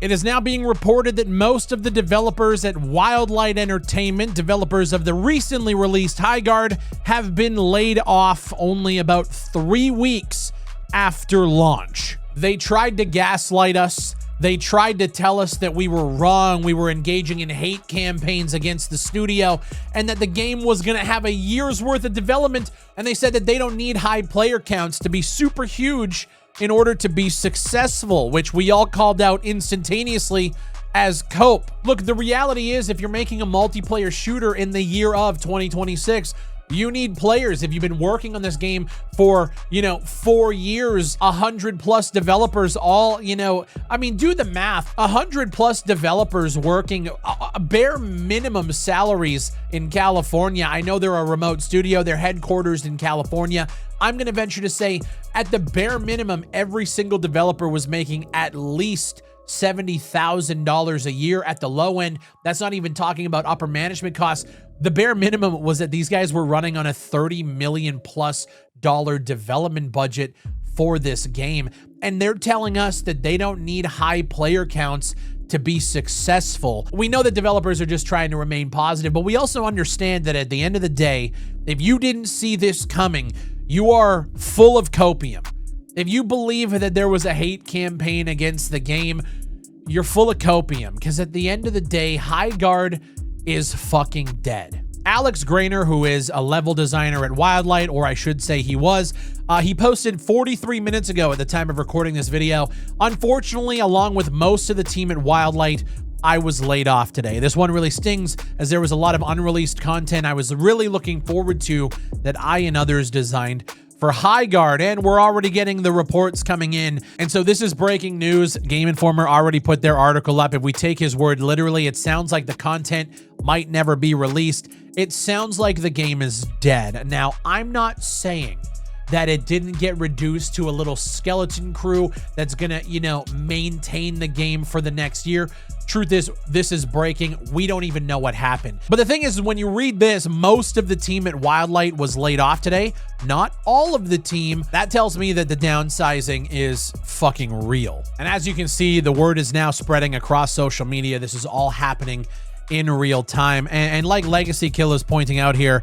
It is now being reported that most of the developers at Wildlight Entertainment, developers of the recently released Highguard, have been laid off only about 3 weeks after launch. They tried to gaslight us. They tried to tell us that we were wrong, we were engaging in hate campaigns against the studio, and that the game was going to have a year's worth of development, and they said that they don't need high player counts to be super huge in order to be successful, which we all called out instantaneously as cope. Look, the reality is if you're making a multiplayer shooter in the year of 2026, you need players. If you've been working on this game for, 4 years, 100+ developers all, I mean, do the math. 100+ developers working bare minimum salaries in California. I know they're a remote studio. They're headquartered in California. I'm going to venture to say at the bare minimum, every single developer was making at least $70,000 a year at the low end. That's not even talking about upper management costs. The bare minimum was that these guys were running on a $30 million+ development budget for this game. And they're telling us that they don't need high player counts to be successful. We know that developers are just trying to remain positive, but we also understand that at the end of the day, if you didn't see this coming, you are full of copium. If you believe that there was a hate campaign against the game, you're full of copium, because at the end of the day, Highguard is fucking dead. Alex Graner, who is a level designer at Wildlight, or I should say he was, he posted 43 minutes ago at the time of recording this video. Unfortunately, along with most of the team at Wildlight, I was laid off today. This one really stings as there was a lot of unreleased content I was really looking forward to that I and others designed for Highguard, and we're already getting the reports coming in. And so this is breaking news. Game Informer already put their article up. If we take his word literally, it sounds like the content might never be released. It sounds like the game is dead. Now, I'm not saying that it didn't get reduced to a little skeleton crew that's gonna, maintain the game for the next year. Truth is, this is breaking. We don't even know what happened. But the thing is, when you read this, most of the team at Wildlight was laid off today. Not all of the team. That tells me that the downsizing is fucking real. And as you can see, the word is now spreading across social media. This is all happening in real time. And like Legacy Kill is pointing out here,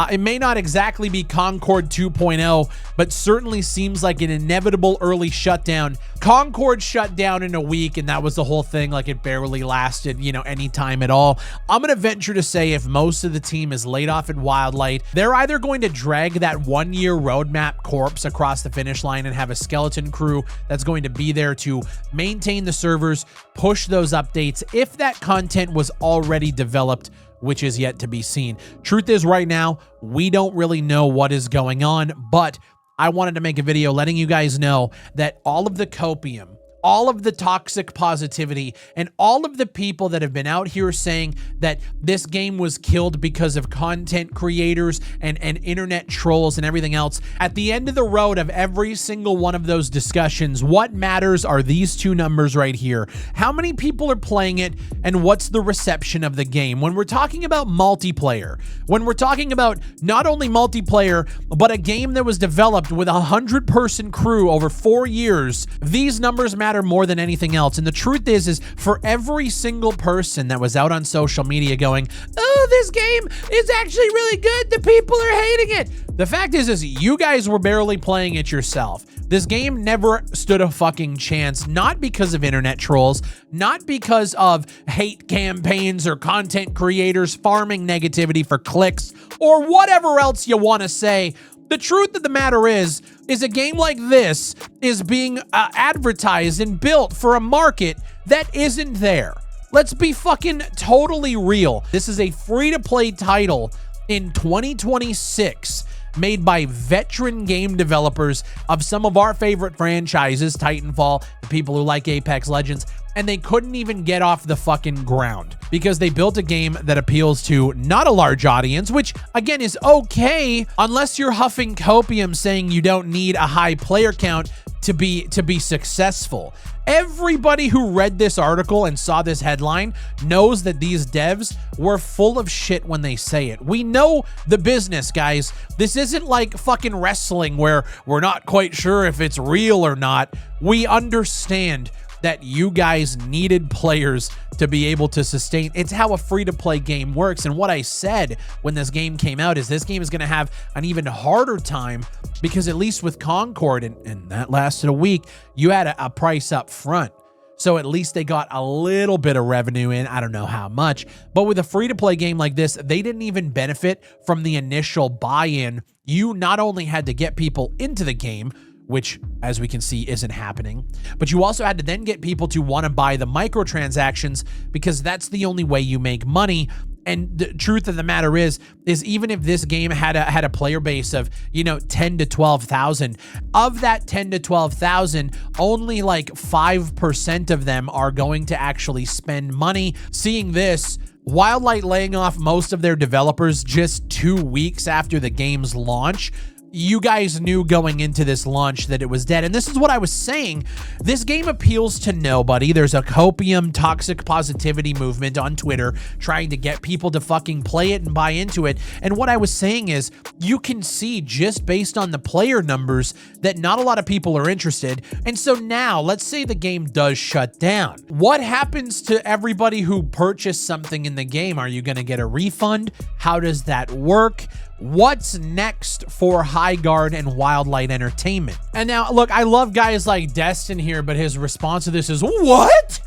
it may not exactly be Concord 2.0, but certainly seems like an inevitable early shutdown. Concord shut down in a week, and that was the whole thing. Like, it barely lasted, any time at all. I'm going to venture to say if most of the team is laid off at Wildlight, they're either going to drag that 1-year roadmap corpse across the finish line and have a skeleton crew that's going to be there to maintain the servers, push those updates, if that content was already developed, which is yet to be seen. Truth is, right now, we don't really know what is going on, but I wanted to make a video letting you guys know that all of the copium, all of the toxic positivity, and all of the people that have been out here saying that this game was killed because of content creators and internet trolls and everything else, at the end of the road of every single one of those discussions, what matters are these two numbers right here. How many people are playing it, and what's the reception of the game? When we're talking about multiplayer, when we're talking about not only multiplayer, but a game that was developed with a 100-person crew over 4 years, these numbers matter more than anything else. And the truth is for every single person that was out on social media going, oh, this game is actually really good, the people are hating it, the fact is you guys were barely playing it yourself. This game never stood a fucking chance, not because of internet trolls, not because of hate campaigns or content creators farming negativity for clicks or whatever else you want to say. The truth of the matter is a game like this is being advertised and built for a market that isn't there. Let's be fucking totally real. This is a free-to-play title in 2026 made by veteran game developers of some of our favorite franchises, Titanfall, the people who like Apex Legends, and they couldn't even get off the fucking ground because they built a game that appeals to not a large audience, which again is okay unless you're huffing copium saying you don't need a high player count to be successful. Everybody who read this article and saw this headline knows that these devs were full of shit when they say it. We know the business, guys. This isn't like fucking wrestling where we're not quite sure if it's real or not. We understand that you guys needed players to be able to sustain. It's how a free-to-play game works. And what I said when this game came out is this game is going to have an even harder time because at least with Concord, and that lasted a week, you had a price up front. So at least they got a little bit of revenue in. I don't know how much. But with a free-to-play game like this, they didn't even benefit from the initial buy-in. You not only had to get people into the game, which, as we can see, isn't happening, but you also had to then get people to want to buy the microtransactions because that's the only way you make money. And the truth of the matter is even if this game had a player base of, 10 to 12,000, of that 10 to 12,000, only like 5% of them are going to actually spend money. Seeing this, Wildlight laying off most of their developers just 2 weeks after the game's launch, you guys knew going into this launch that it was dead. And this is what I was saying. This game appeals to nobody. There's a copium toxic positivity movement on Twitter trying to get people to fucking play it and buy into it. And what I was saying is you can see just based on the player numbers that not a lot of people are interested. And so now let's say the game does shut down. What happens to everybody who purchased something in the game? Are you going to get a refund? How does that work? What's next for Highguard and Wildlight Entertainment? And now, look, I love guys like Destin here, but his response to this is, what?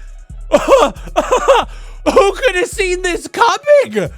Who could have seen this coming?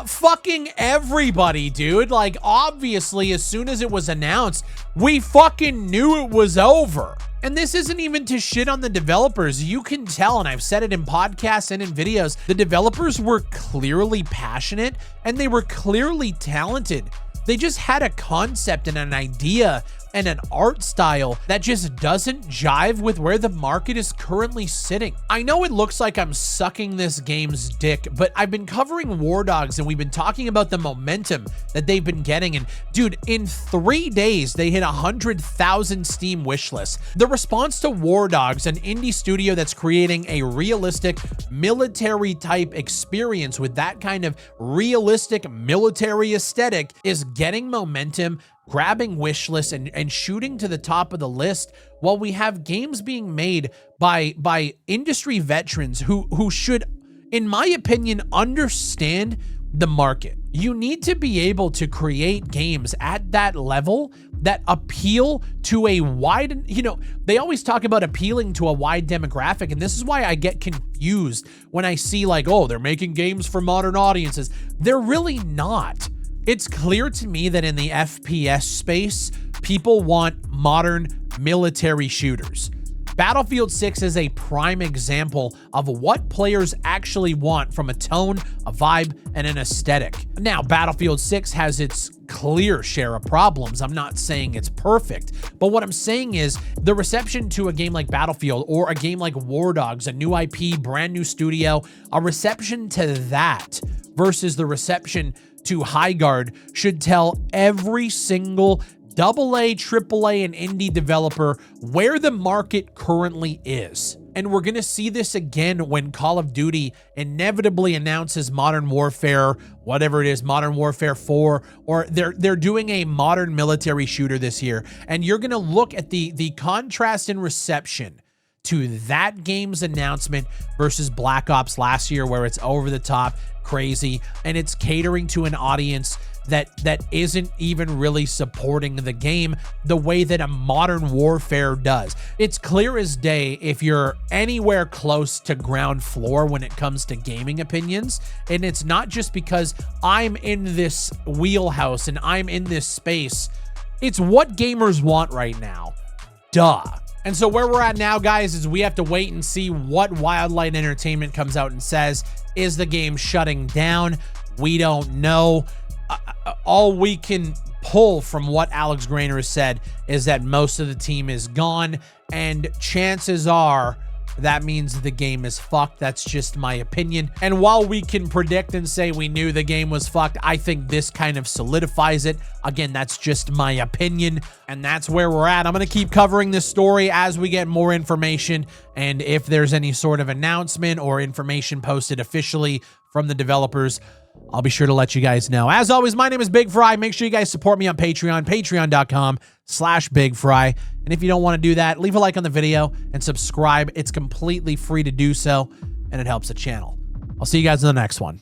Fucking everybody, dude. Like, obviously, as soon as it was announced, we fucking knew it was over. And this isn't even to shit on the developers. You can tell, and I've said it in podcasts and in videos, the developers were clearly passionate and they were clearly talented. They just had a concept and an idea and an art style that just doesn't jive with where the market is currently sitting. I know it looks like I'm sucking this game's dick, but I've been covering War Dogs and we've been talking about the momentum that they've been getting. And dude, in 3 days, they hit 100,000 Steam wishlists. The response to War Dogs, an indie studio that's creating a realistic military type experience with that kind of realistic military aesthetic, is getting momentum, grabbing wish lists and shooting to the top of the list, while we have games being made by industry veterans who should, in my opinion, understand the market. You need to be able to create games at that level that appeal to a wide, they always talk about appealing to a wide demographic, and this is why I get confused when I see like, oh, they're making games for modern audiences. They're really not. It's clear to me that in the FPS space, people want modern military shooters. Battlefield 6 is a prime example of what players actually want from a tone, a vibe, and an aesthetic. Now, Battlefield 6 has its clear share of problems. I'm not saying it's perfect, but what I'm saying is the reception to a game like Battlefield or a game like War Dogs, a new IP, brand new studio, a reception to that versus the reception to Highguard should tell every single AA, AAA, and indie developer where the market currently is. And we're going to see this again when Call of Duty inevitably announces Modern Warfare, whatever it is, Modern Warfare 4, or they're doing a modern military shooter this year. And you're going to look at the contrast in reception to that game's announcement versus Black Ops last year, where it's over the top, crazy, and it's catering to an audience that isn't even really supporting the game the way that a Modern Warfare does. It's clear as day if you're anywhere close to ground floor when it comes to gaming opinions, and it's not just because I'm in this wheelhouse and I'm in this space. It's what gamers want right now. Duh. And so where we're at now, guys, is we have to wait and see what Wildlight Entertainment comes out and says. Is the game shutting down? We don't know. All we can pull from what Alex Graner has said is that most of the team is gone, and chances are that means the game is fucked. That's just my opinion. And while we can predict and say we knew the game was fucked, I think this kind of solidifies it. Again, that's just my opinion, and that's where we're at. I'm going to keep covering this story as we get more information, and if there's any sort of announcement or information posted officially from the developers, I'll be sure to let you guys know. As always, my name is Big Fry. Make sure you guys support me on Patreon, patreon.com/BigFry. And if you don't want to do that, leave a like on the video and subscribe. It's completely free to do so, and it helps the channel. I'll see you guys in the next one.